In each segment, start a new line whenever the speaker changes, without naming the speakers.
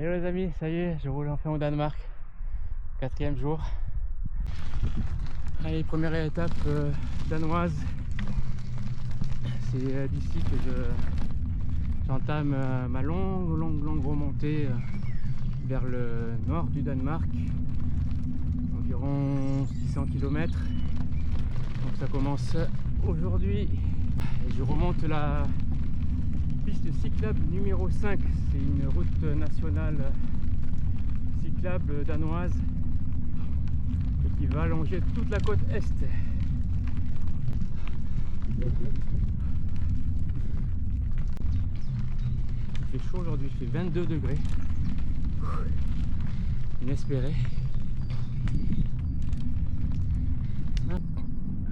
Hello les amis, ça y est, je roule enfin au Danemark, 4e jour. Allez, première étape danoise. C'est d'ici que j'entame ma longue remontée vers le nord du Danemark, environ 600 km. Donc ça commence aujourd'hui et je remonte la piste cyclable numéro 5. C'est une route nationale cyclable danoise et qui va allonger toute la côte est. Il fait chaud aujourd'hui, il fait 22 degrés. Inespéré.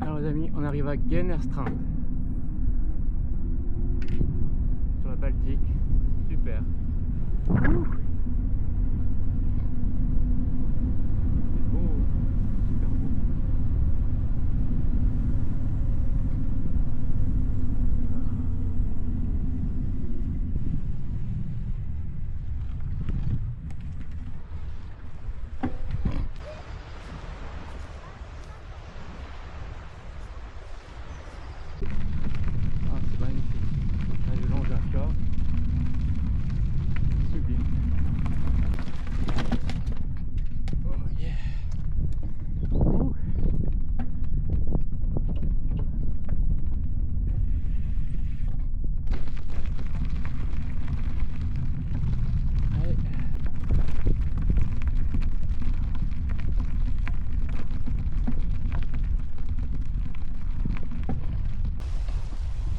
Alors les amis, on arrive à Gennerstrand sur la Baltique. Super. C'est beau, super beau. C'est magnifique. Là, je longe un fjord. Sublime. Oh yeah. Ouh. Allez.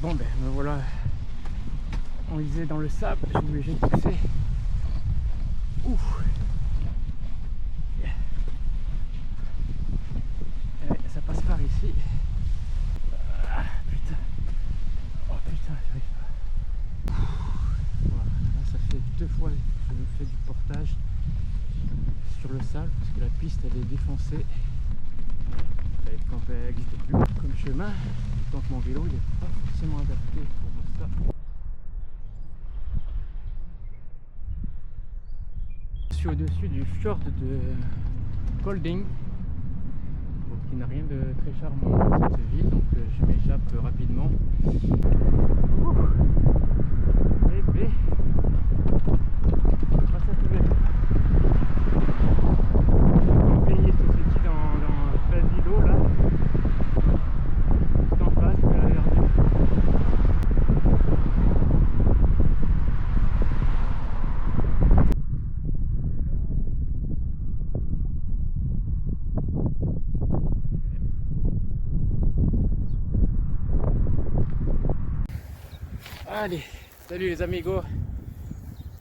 Bon ben me voilà enlisé dans le sable, je suis obligé de pousser. Ouf. Yeah. Allez, ça passe par ici. Ah, putain. Oh putain, j'arrive pas. Voilà, là ça fait 2 fois que je me fais du portage sur le sable parce que la piste elle est défoncée. Quand elle n'existe plus comme chemin, donc mon vélo il n'est pas forcément adapté pour ça. Je suis au-dessus du fjord de Kolding, donc il n'a rien de très charmant dans cette ville, donc je m'échappe rapidement. Et B, pas ça tout bien. Compagnie Society dans Basilo là. Allez, salut les amigos.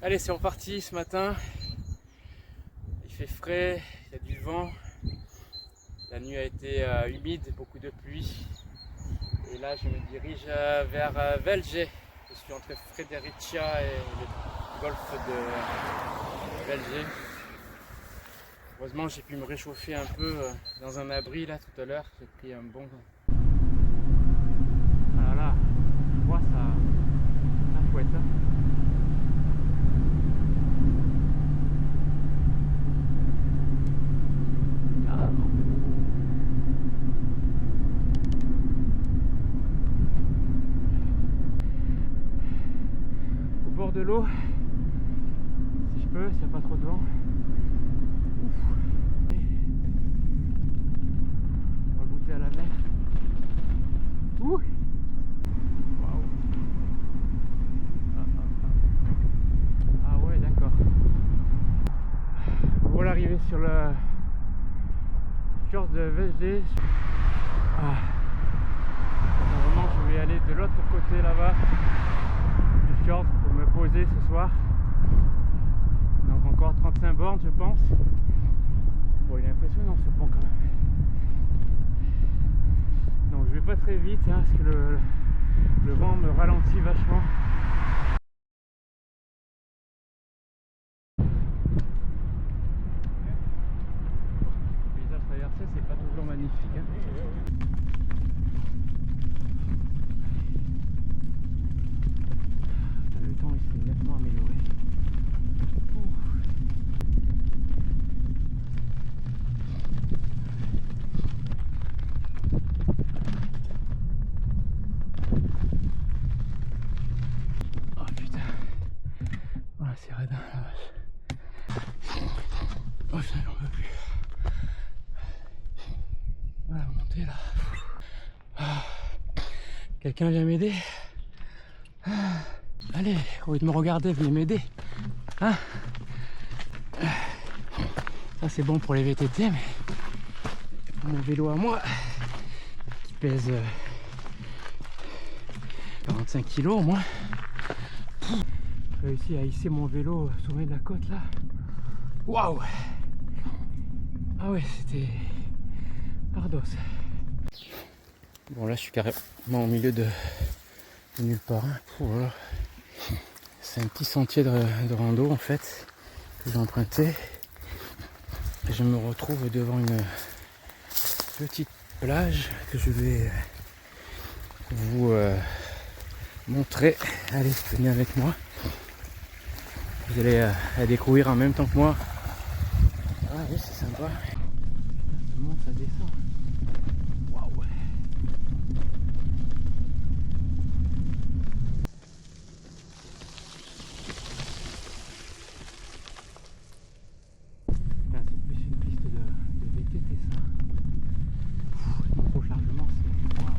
Allez, c'est reparti ce matin. Il fait frais, il y a du vent. La nuit a été humide, beaucoup de pluie. Et là, je me dirige vers Velge. Je suis entre Fredericia et le golfe de Velge. Heureusement, j'ai pu me réchauffer un peu dans un abri là tout à l'heure. J'ai pris un bon. Voilà, je vois ça. Fouette. Au bord de l'eau, si je peux, s'il n'y a pas trop de vent. On va goûter à la mer. Ouh. Voilà, arrivé sur le fjord de Velge. Normalement je vais aller de l'autre côté là-bas du fjord pour me poser ce soir. Donc encore 35 bornes je pense. Bon, il est impressionnant ce pont quand même. Donc je vais pas très vite hein, parce que le vent me ralentit vachement. C'est pas toujours magnifique hein. Le temps il s'est nettement amélioré. Ouh. Oh, ça j'en peux plus. Voilà, monter là. Ah. Quelqu'un vient m'aider? Ah. Allez, au lieu de me regarder, venez m'aider. Hein? Ça c'est bon pour les VTT, mais pour mon vélo à moi, qui pèse 45 kg au moins, j'ai réussi à hisser mon vélo au sommet de la côte là. Waouh! Ah ouais, c'était ardos. Bon là je suis carrément au milieu de nulle part. Voilà. C'est un petit sentier de rando en fait que j'ai emprunté. Et je me retrouve devant une petite plage que je vais vous montrer. Allez, venez avec moi. Vous allez la découvrir en même temps que moi. Ah oui, c'est sympa. Ça monte, ça descend. Waouh! C'est plus une piste de VTT ça. Mon gros chargement c'est... Waouh!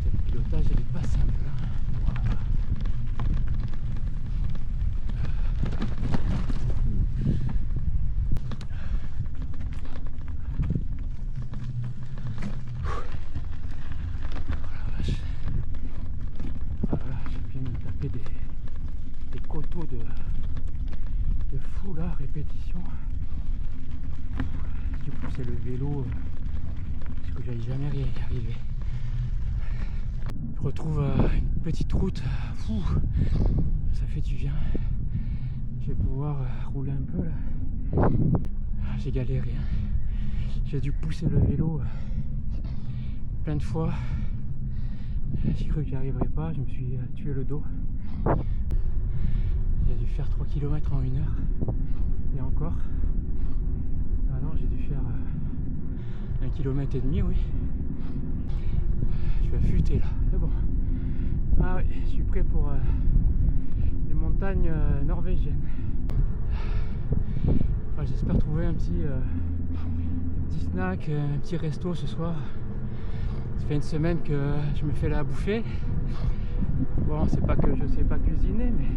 Le pilotage il est pas simple hein. Waouh. Voilà, je viens de me taper des coteaux de fou là, répétition. Du coup c'est le vélo, parce que j'allais jamais y arriver. Je retrouve une petite route, fou, ça fait du bien. Je vais pouvoir rouler un peu là. J'ai galéré, hein. J'ai dû pousser le vélo plein de fois. J'ai cru que j'y arriverais pas, je me suis tué le dos. J'ai dû faire 3 km en 1 heure. Et encore. Ah non, j'ai dû faire 1,5 km, oui. Je vais affûter là, c'est bon. Ah oui, je suis prêt pour les montagnes norvégiennes. Ah, j'espère trouver un petit snack, un petit resto ce soir. Ça fait une semaine que je me fais la bouffer. Bon, c'est pas que je sais pas cuisiner, mais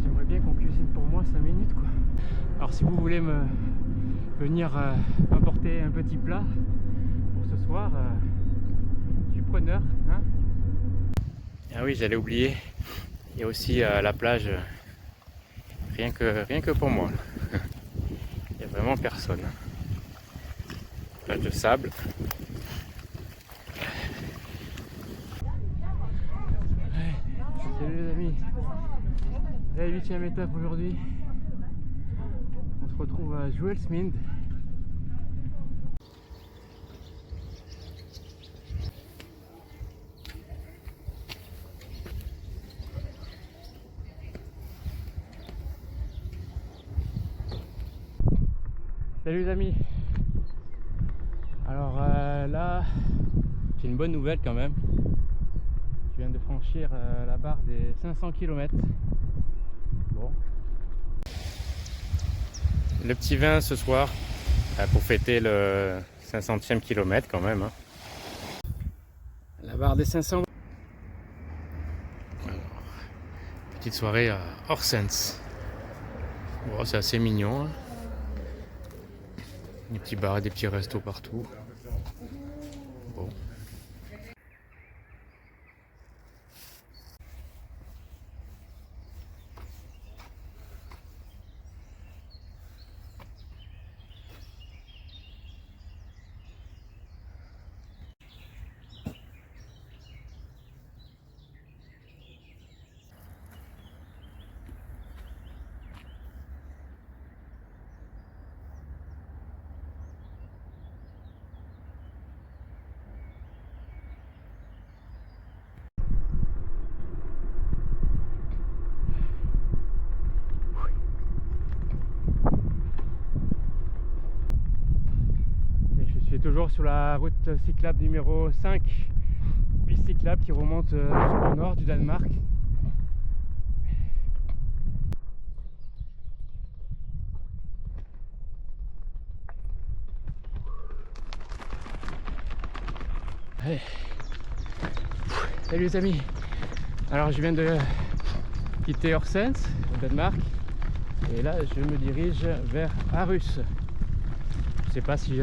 j'aimerais bien qu'on cuisine pour moi 5 minutes quoi. Alors si vous voulez venir m'apporter un petit plat pour ce soir, je suis preneur. Hein. Ah oui, j'allais oublier, il y a aussi la plage, rien que pour moi. Il n'y a vraiment personne. Plage de sable. Salut les amis, la 8e étape aujourd'hui. On se retrouve à Juelsminde. Salut les amis. Alors là, j'ai une bonne nouvelle quand même. Je viens de franchir la barre des 500 km. Bon. Le petit vin ce soir pour fêter le 500e kilomètre quand même. Hein. La barre des 500. Alors, petite soirée à Horsens. Bon, c'est assez mignon. Hein. Des petits bars, des petits restos partout. Bon. toujours sur la route cyclable numéro 5, piste cyclable qui remonte jusqu'au nord du Danemark. Allez. Salut les amis. Alors je viens de quitter Horsens au Danemark et là je me dirige vers Aarhus. Je sais pas si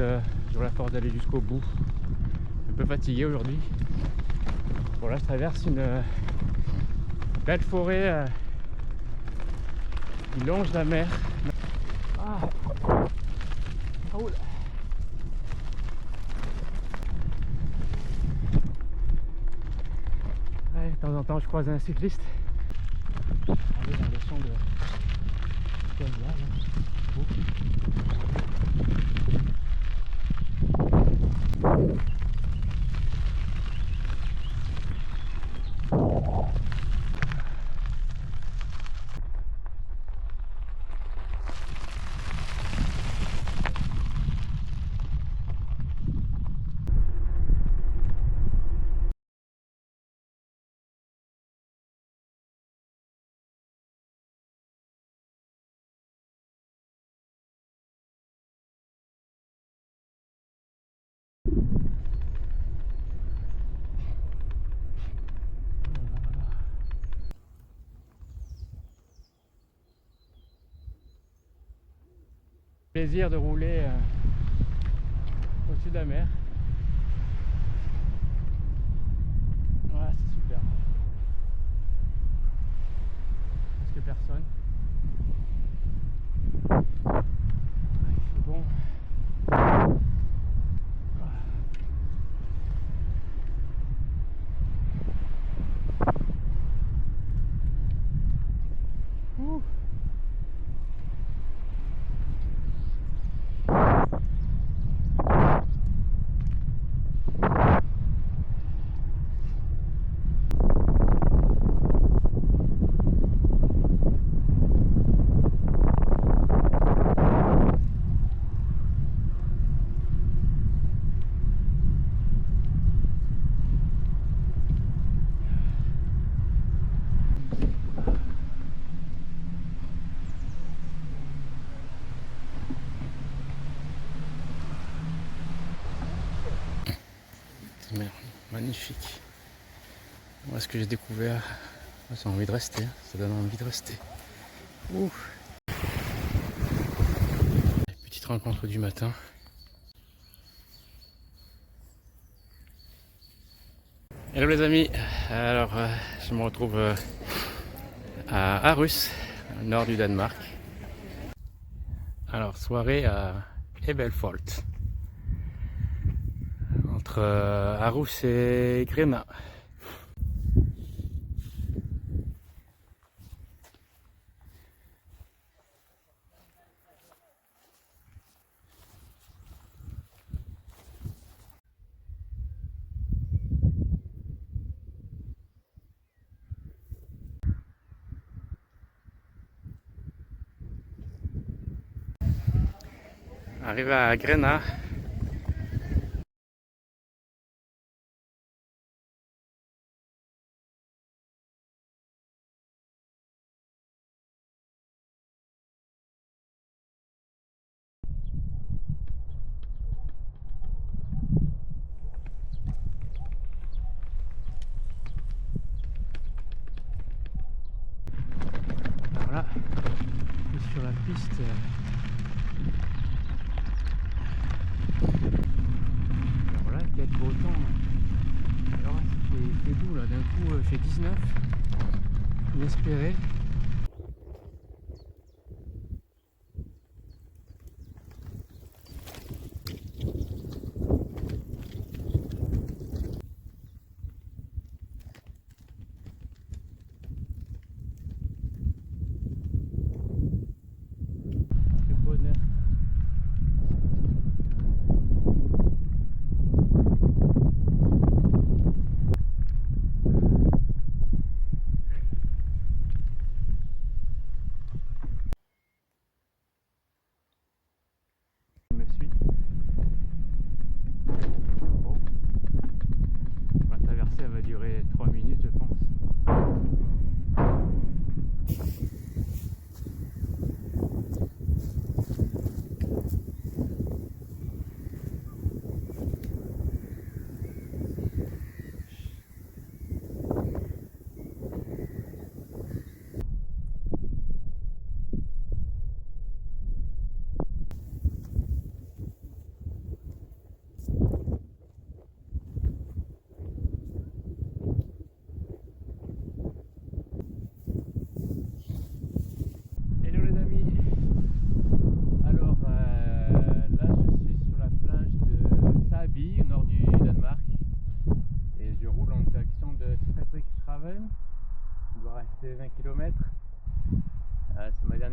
j'aurai la force d'aller jusqu'au bout. Un peu fatigué aujourd'hui. Bon là je traverse une belle forêt qui longe la mer. Ah. Oh là. Ouais, de temps en temps je croise un cycliste. Allez dans les champs de là. Oh. Plaisir de rouler au-dessus de la mer. Voilà, c'est super. Presque personne. Ouais, c'est bon. Ouh. Magnifique. Moi, ce que j'ai découvert, ça a envie de rester, ça donne envie de rester. Ouh. Petite rencontre du matin. Hello les amis, alors je me retrouve à Aarhus, au nord du Danemark. Alors soirée à Ebelfolt, entre Aarhus et Grenaa. Arrivé à Grenaa. Alors là, je suis sur la piste. Alors là, quel beau temps. Alors là, il fait doux là, d'un coup il fait 19. Inespéré.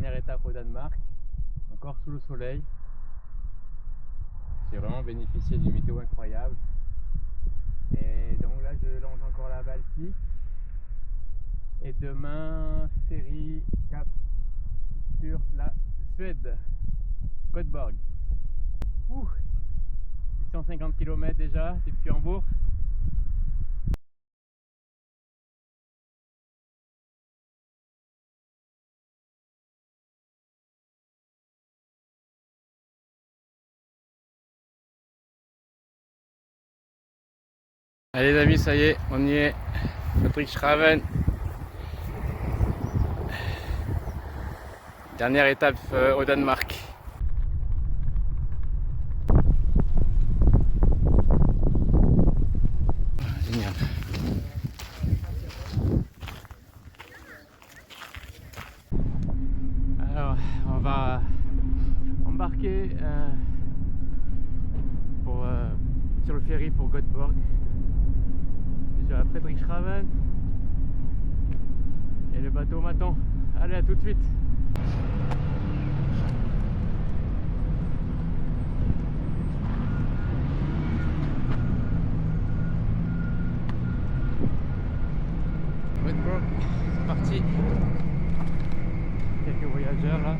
dernière étape au Danemark, encore sous le soleil. J'ai vraiment bénéficié d'une météo incroyable. Et donc là je longe encore la Baltique. Et demain, ferry cap sur la Suède, Göteborg. 850 km déjà depuis Hambourg. Allez les amis, ça y est, on y est, Frederikshavn. Dernière étape au Danemark. Génial. Alors, on va embarquer sur le ferry pour Göteborg. Déjà à Frederikshavn. Et le bateau m'attend. Allez, à tout de suite. Göteborg, c'est parti. Quelques voyageurs là.